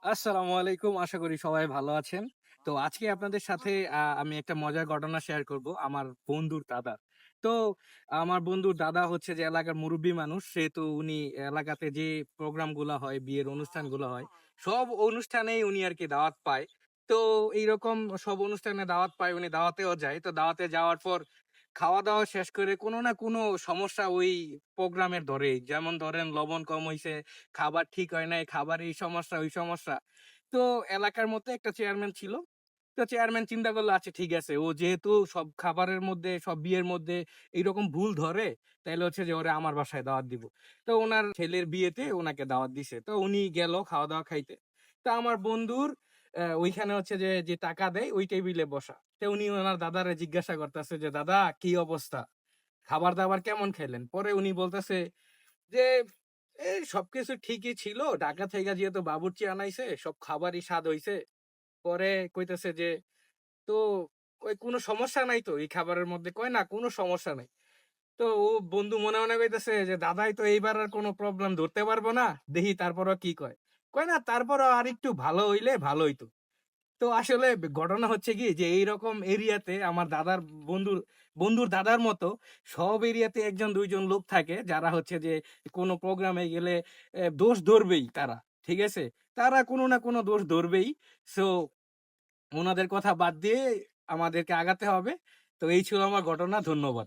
আসসালামু আলাইকুম। আশা করি সবাই ভালো আছেন। তো আজকে আপনাদের সাথে আমি একটা মজার ঘটনা শেয়ার করব আমার বন্ধুর দাদার। তো আমার বন্ধুর দাদা হচ্ছে যে এলাকার মুরুব্বি মানুষ। সেহেতু উনি এলাকাতে যে প্রোগ্রামগুলা হয়, বিয়ের অনুষ্ঠানগুলো হয়, সব অনুষ্ঠানেই উনি আরকি দাওয়াত পায়। তো এইরকম সব অনুষ্ঠানে দাওয়াত পায়, উনি দাওয়াতেও যায়। তো দাওয়াতে যাওয়ার পর খাওয়া-দাওয়া শেষ করে কোনো না কোনো সমস্যা ওই প্রোগ্রামের ধরেই। যেমন ধরেন লবণ কম হইছে, খাবার ঠিক হয় নাই, খাবার এই সমস্যা, ওই সমস্যা। তো এলাকার মধ্যে একটা চেয়ারম্যান ছিল। তো চেয়ারম্যান চিন্তা করলো আচ্ছা ঠিক আছে। ও যেহেতু সব খাবারের মধ্যে, সব বিয়ের মধ্যে এইরকম ভুল ধরে, তাইলে হচ্ছে যে ওরে আমার বাসায় দাওয়াত দিব। তো উনার ছেলের বিয়েতে উনাকে দাওয়াত দিছে। তো উনি গেল খাওয়া-দাওয়া খাইতে। তো আমার বন্ধুর ওইখানে হচ্ছে যে টাকা দেয় ওই টেবিলে বসা। তো উনি উনার দাদারে জিজ্ঞাসা করতেছে যে, "দাদা কি অবস্থা? খাবার-দাবার কেমন খাইলেন?" পরে উনি বলতেছে যে, "এই সবকিছু ঠিকই ছিল। ঢাকা থেকে যেহেতু বাবুর্চি আনাইছে, সব খাবারই স্বাদ হইছে।" পরে কইতেছে যে, "তো ওই কোনো সমস্যা নাই তো এই খাবারের মধ্যে?" কয়, "না, কোনো সমস্যা নাই।" তো ও বন্ধু মনে, মনে কইতেছে যে, "দাদাই তো এইবার আর কোনো প্রবলেম ধরতে পারবো না। দেখি তারপরেও কি কয়।" কয়, "না, তারপরেও আরেকটু ভালো হইলে ভালো হইতো।" তো আসলে ঘটনা হচ্ছে কি যে এইরকম এরিয়াতে আমার বন্ধুর বন্ধুর দাদার মতো সব এরিয়াতে ১ জন ২ জন লোক থাকে যারা হচ্ছে যে কোনো প্রোগ্রামে গেলে দোষ ধরবেই তারা। ঠিক আছে? তারা কোনো না কোনো দোষ ধরবেই। সো উনাদের কথা বাদ দিয়ে আমাদেরকে আগাতে হবে। তো এই ছিল আমার ঘটনা। ধন্যবাদ।